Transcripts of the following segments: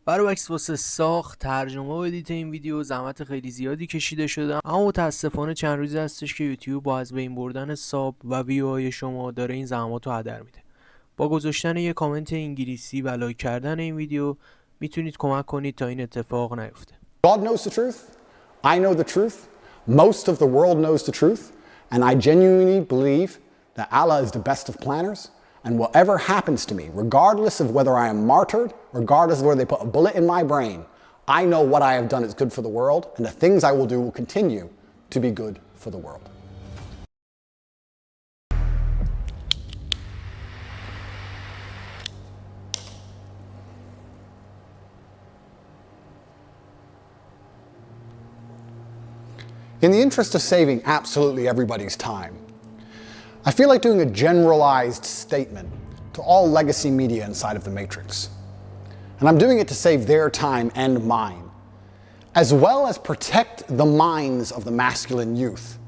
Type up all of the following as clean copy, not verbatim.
بروبکس واسه ساخت، ترجمه و ادیت این ویدیو زحمت خیلی زیادی کشیده شدم، اما متاسفانه چند روزی هستش که یوتیوب با از بین بردن ساب و ویوهای شما داره این زحمات رو هدر میده. با گذاشتن یه کامنت انگلیسی و لایک کردن این ویدیو میتونید کمک کنید تا این اتفاق نیفته. God knows the truth. I know the truth. Most of the world knows the truth. And I genuinely believe that Allah is the best of planners. And whatever happens to me, regardless of whether I am martyred, regardless of whether they put a bullet in my brain, I know what I have done is good for the world, and the things I will do will continue to be good for the world. In the interest of saving absolutely everybody's time, I feel like doing a generalized statement to all legacy media inside of the Matrix. And I'm doing it to save their time and mine, as well as protect the minds of the masculine youth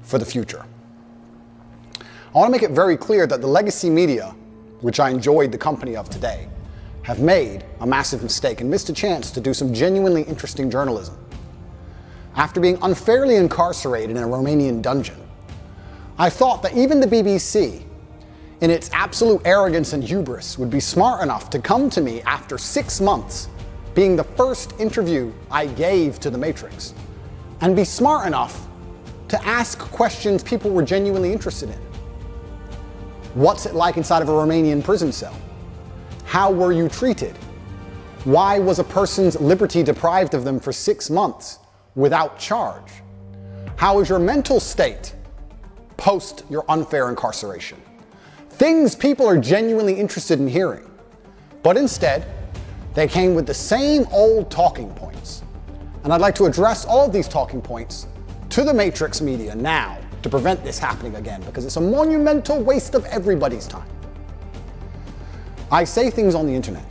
for the future. I want to make it very clear that the legacy media, which I enjoyed the company of today, have made a massive mistake and missed a chance to do some genuinely interesting journalism. After being unfairly incarcerated in a Romanian dungeon, I thought that even the BBC, in its absolute arrogance and hubris, would be smart enough to come to me after 6 months, being the first interview I gave to the Matrix, and be smart enough to ask questions people were genuinely interested in. What's it like inside of a Romanian prison cell? How were you treated? Why was a person's liberty deprived of them for 6 months without charge? How is your mental state post your unfair incarceration? Things people are genuinely interested in hearing. But instead, they came with the same old talking points. And I'd like to address all of these talking points to the Matrix media now to prevent this happening again, because it's a monumental waste of everybody's time. I say things on the internet.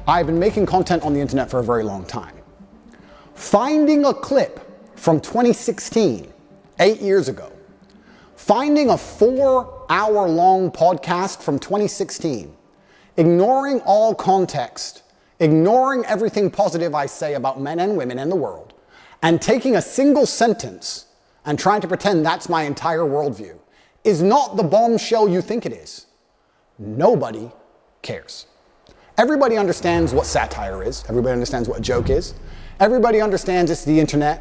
I've been making content on the internet for a very long time. Finding a clip from 2016, 8 years ago, finding a 4-hour-long podcast from 2016, ignoring all context, ignoring everything positive I say about men and women in the world, and taking a single sentence and trying to pretend that's my entire worldview is not the bombshell you think it is. Nobody cares. Everybody understands what satire is. Everybody understands what a joke is. Everybody understands it's the internet.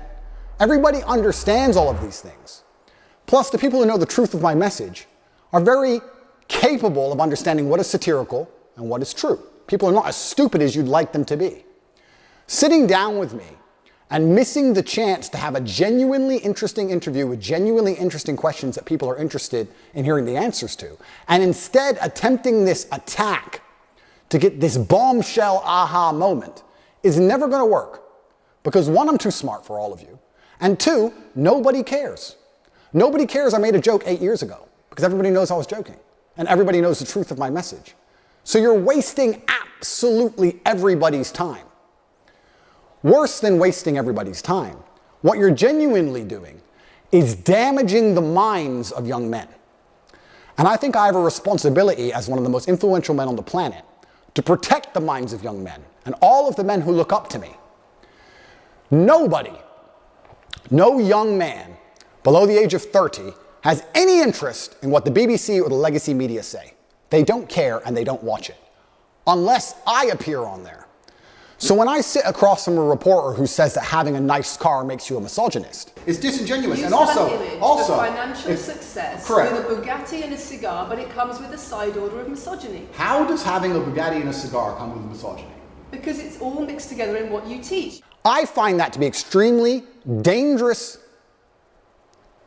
Everybody understands all of these things. Plus, the people who know the truth of my message are very capable of understanding what is satirical and what is true. People are not as stupid as you'd like them to be. Sitting down with me and missing the chance to have a genuinely interesting interview with genuinely interesting questions that people are interested in hearing the answers to, and instead attempting this attack to get this bombshell aha moment is never going to work. Because one, I'm too smart for all of you. And two, nobody cares. Nobody cares I made a joke 8 years ago, because everybody knows I was joking. And everybody knows the truth of my message. So you're wasting absolutely everybody's time. Worse than wasting everybody's time, what you're genuinely doing is damaging the minds of young men. And I think I have a responsibility as one of the most influential men on the planet to protect the minds of young men and all of the men who look up to me. Nobody, no young man below the age of 30 has any interest in what the BBC or the legacy media say. They don't care and they don't watch it, unless I appear on there. So when I sit across from a reporter who says that having a nice car makes you a misogynist, it's disingenuous. You and also the financial success correct. with a Bugatti and a cigar, but it comes with a side order of misogyny. How does having a Bugatti and a cigar come with misogyny? Because it's all mixed together in what you teach. I find that to be extremely dangerous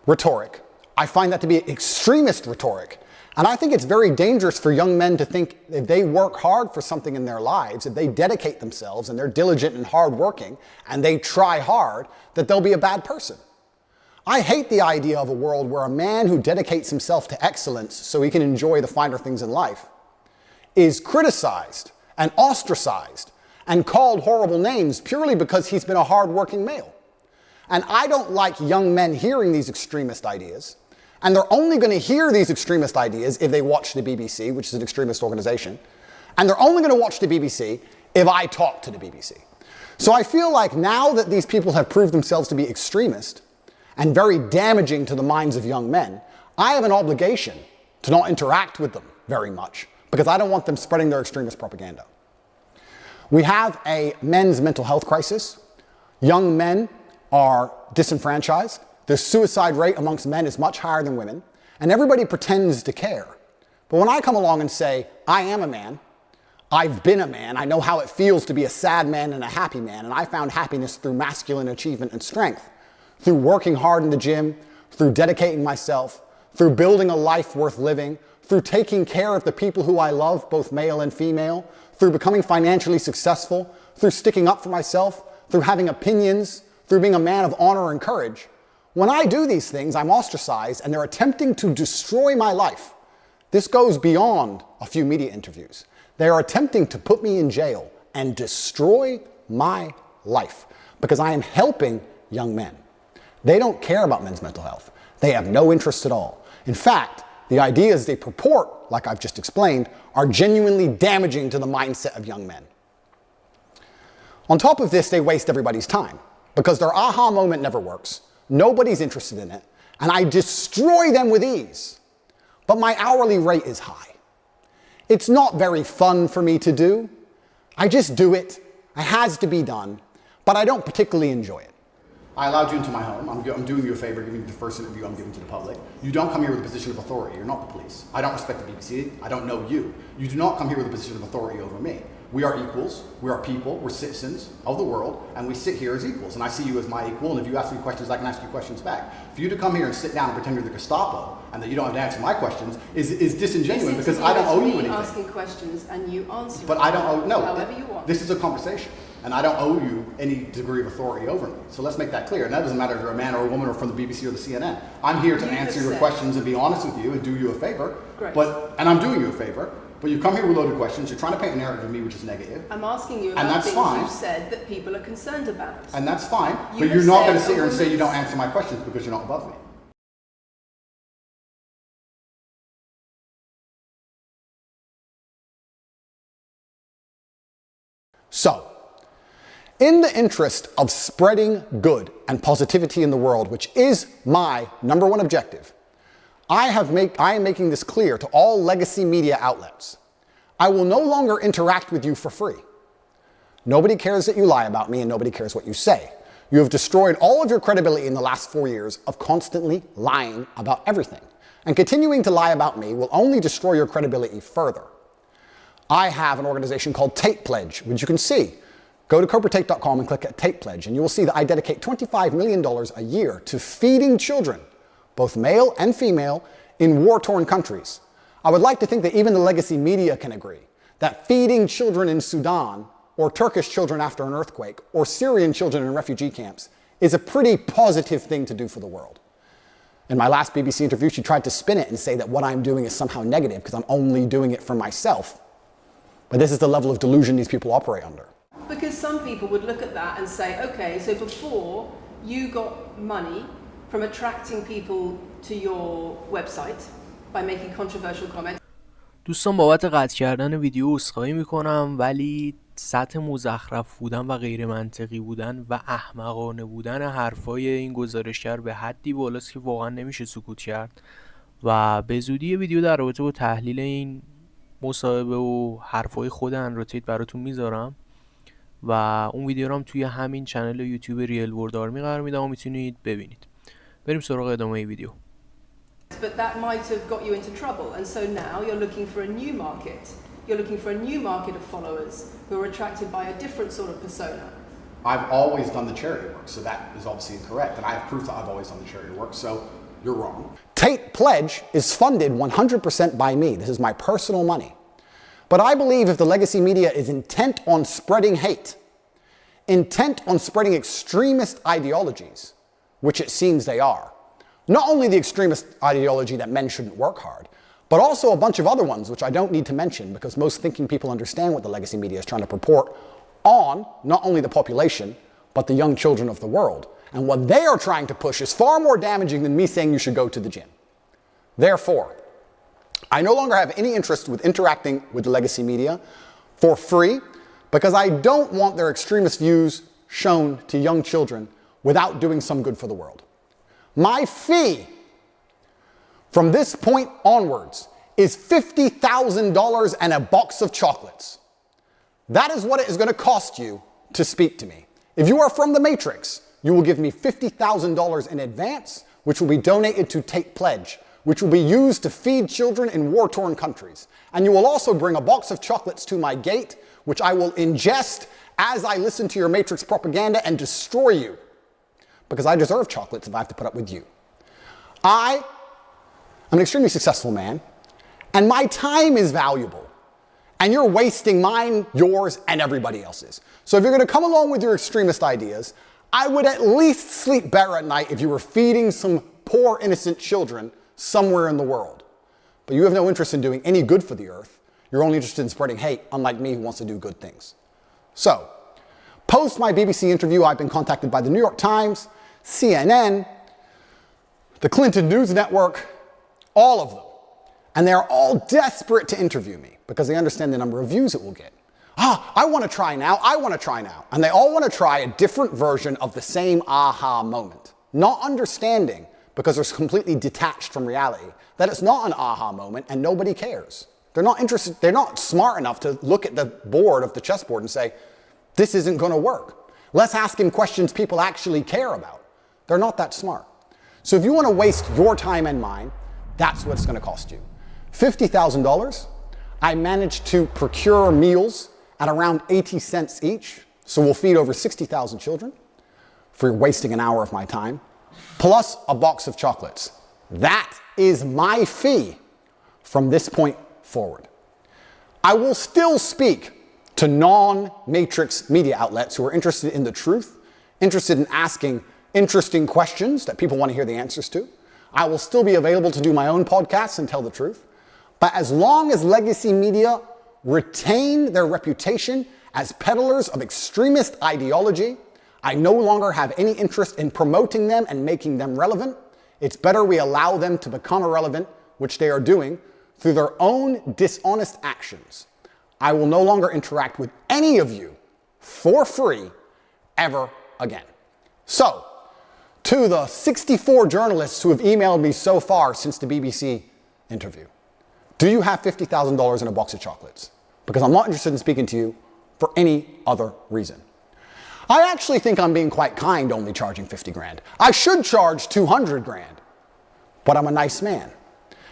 rhetoric. I find that to be extremist rhetoric. And I think it's very dangerous for young men to think if they work hard for something in their lives, if they dedicate themselves and they're diligent and hardworking and they try hard, that they'll be a bad person. I hate the idea of a world where a man who dedicates himself to excellence so he can enjoy the finer things in life is criticized and ostracized and called horrible names purely because he's been a hardworking male. And I don't like young men hearing these extremist ideas. And they're only going to hear these extremist ideas if they watch the BBC, which is an extremist organization. And they're only going to watch the BBC if I talk to the BBC. So I feel like now that these people have proved themselves to be extremist and very damaging to the minds of young men, I have an obligation to not interact with them very much because I don't want them spreading their extremist propaganda. We have a men's mental health crisis. Young men are disenfranchised. The suicide rate amongst men is much higher than women, and everybody pretends to care. But when I come along and say, I am a man, I've been a man, I know how it feels to be a sad man and a happy man, and I found happiness through masculine achievement and strength, through working hard in the gym, through dedicating myself, through building a life worth living, through taking care of the people who I love, both male and female, through becoming financially successful, through sticking up for myself, through having opinions, through being a man of honor and courage. When I do these things, I'm ostracized and they're attempting to destroy my life. This goes beyond a few media interviews. They are attempting to put me in jail and destroy my life because I am helping young men. They don't care about men's mental health. They have no interest at all. In fact, the ideas they purport, like I've just explained, are genuinely damaging to the mindset of young men. On top of this, they waste everybody's time because their aha moment never works. Nobody's interested in it, and I destroy them with ease. But my hourly rate is high. It's not very fun for me to do. I just do it. It has to be done, but I don't particularly enjoy it. I allowed you into my home. I'm doing you a favor, giving you the first interview I'm giving to the public. You don't come here with a position of authority. You're not the police. I don't respect the BBC. I don't know you. You do not come here with a position of authority over me. We are equals. We are people. We're citizens of the world, and we sit here as equals. And I see you as my equal, and if you ask me questions, I can ask you questions back. For you to come here and sit down and pretend you're the Gestapo and that you don't have to answer my questions is disingenuous because I don't owe you anything. Asking questions and you answer. But I don't owe, no, however you want. This is a conversation, and I don't owe you any degree of authority over me. So let's make that clear. And that doesn't matter if you're a man or a woman or from the BBC or the CNN. I'm here to answer your questions and be honest with you and do you a favor. Great. And I'm doing you a favor. But you come here with loaded questions, you're trying to paint a narrative of me which is negative. I'm asking you about things you've said that people are concerned about. And that's fine, but you're not going to sit here and say you don't answer my questions because you're not above me. So, in the interest of spreading good and positivity in the world, which is my number one objective, I am making this clear to all legacy media outlets. I will no longer interact with you for free. Nobody cares that you lie about me and nobody cares what you say. You have destroyed all of your credibility in the last 4 years of constantly lying about everything. And continuing to lie about me will only destroy your credibility further. I have an organization called TATE Pledge, which you can see. Go to CobraTate.com and click at TATE Pledge, and you will see that I dedicate $25 million a year to feeding children, both male and female, in war-torn countries. I would like to think that even the legacy media can agree that feeding children in Sudan, or Turkish children after an earthquake, or Syrian children in refugee camps is a pretty positive thing to do for the world. In my last BBC interview, she tried to spin it and say that what I'm doing is somehow negative because I'm only doing it for myself. But this is the level of delusion these people operate under. Because some people would look at that and say, okay, so before you got money from attracting people to your website by making controversial comments. دوستان بابت قطع کردن ویدیو عذرخواهی میکنم، ولی سطح مزخرف بودن و غیر منطقی بودن و احمقانه بودن حرفای این گزارشگر به حدی بالاست که واقعا نمیشه سکوت کرد و به زودی ویدیو در رابطه با تحلیل این مصاحبه و حرفای خود اندرو تیت براتون میذارم و اون ویدیو رو هم توی همین چنل یوتیوب ریل ورلد آرمی قرار میدم و میتونید ببینید. بریم سراغ ادامه ویدیو. But that might have got you into trouble, and so now you're looking for a new market. You're looking for a new market of followers who are attracted by a different sort of persona. I've always done the charity work, so that is obviously incorrect, and I have proof that I've always done the charity work, so you're wrong. TATE Pledge is funded 100% by me. This is my personal money. But I believe if the legacy media is intent on spreading hate, intent on spreading extremist ideologies, which it seems they are, not only the extremist ideology that men shouldn't work hard, but also a bunch of other ones which I don't need to mention because most thinking people understand what the legacy media is trying to purport on not only the population, but the young children of the world. And what they are trying to push is far more damaging than me saying you should go to the gym. Therefore, I no longer have any interest with interacting with the legacy media for free because I don't want their extremist views shown to young children without doing some good for the world. My fee from this point onwards is $50,000 and a box of chocolates. That is what it is going to cost you to speak to me. If you are from the Matrix, you will give me $50,000 in advance, which will be donated to TATE Pledge, which will be used to feed children in war-torn countries. And you will also bring a box of chocolates to my gate, which I will ingest as I listen to your Matrix propaganda and destroy you. Because I deserve chocolates if I have to put up with you. I am an extremely successful man, and my time is valuable. And you're wasting mine, yours, and everybody else's. So if you're going to come along with your extremist ideas, I would at least sleep better at night if you were feeding some poor, innocent children somewhere in the world. But you have no interest in doing any good for the earth. You're only interested in spreading hate, unlike me who wants to do good things. So, post my BBC interview, I've been contacted by the New York Times, CNN, the Clinton News Network, all of them. And they're all desperate to interview me because they understand the number of views it will get. I want to try now, I want to try now. And they all want to try a different version of the same aha moment. Not understanding, because they're completely detached from reality, that it's not an aha moment and nobody cares. They're not interested, they're not smart enough to look at the board of the chessboard and say, this isn't going to work. Let's ask him questions people actually care about. They're not that smart. So if you want to waste your time and mine, that's what it's going to cost you. $50,000, I managed to procure meals at around 80 cents each, so we'll feed over 60,000 children for wasting an hour of my time, plus a box of chocolates. That is my fee from this point forward. I will still speak to non-Matrix media outlets who are interested in the truth, interested in asking interesting questions that people want to hear the answers to. I will still be available to do my own podcasts and tell the truth. But as long as legacy media retain their reputation as peddlers of extremist ideology, I no longer have any interest in promoting them and making them relevant. It's better we allow them to become irrelevant, which they are doing, through their own dishonest actions. I will no longer interact with any of you for free ever again. So, to the 64 journalists who have emailed me so far since the BBC interview, do you have $50,000 in a box of chocolates? Because I'm not interested in speaking to you for any other reason. I actually think I'm being quite kind only charging 50 grand. I should charge 200 grand, but I'm a nice man.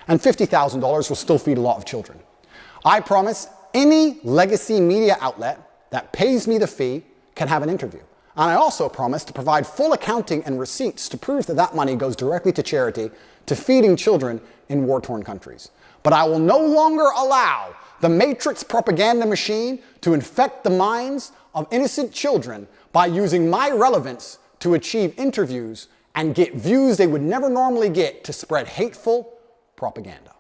And $50,000 will still feed a lot of children. I promise any legacy media outlet that pays me the fee can have an interview. And I also promise to provide full accounting and receipts to prove that that money goes directly to charity, to feeding children in war-torn countries. But I will no longer allow the Matrix propaganda machine to infect the minds of innocent children by using my relevance to achieve interviews and get views they would never normally get to spread hateful propaganda.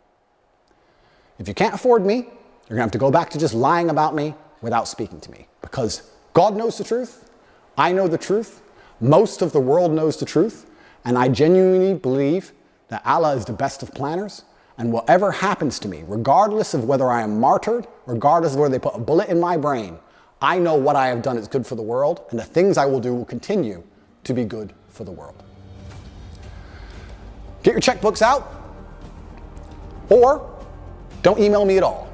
If you can't afford me, you're going to have to go back to just lying about me without speaking to me. Because God knows the truth, I know the truth, most of the world knows the truth, and I genuinely believe that Allah is the best of planners, and whatever happens to me, regardless of whether I am martyred, regardless of whether they put a bullet in my brain, I know what I have done is good for the world, and the things I will do will continue to be good for the world. Get your checkbooks out, or don't email me at all,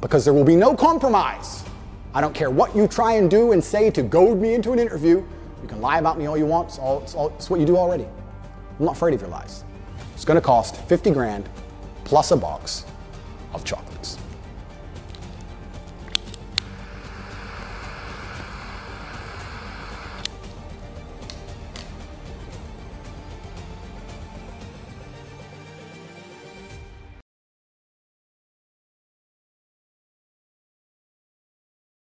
because there will be no compromise. I don't care what you try and do and say to goad me into an interview. You can lie about me all you want. It's what you do already. I'm not afraid of your lies. It's going to cost 50 grand plus a box of chocolate.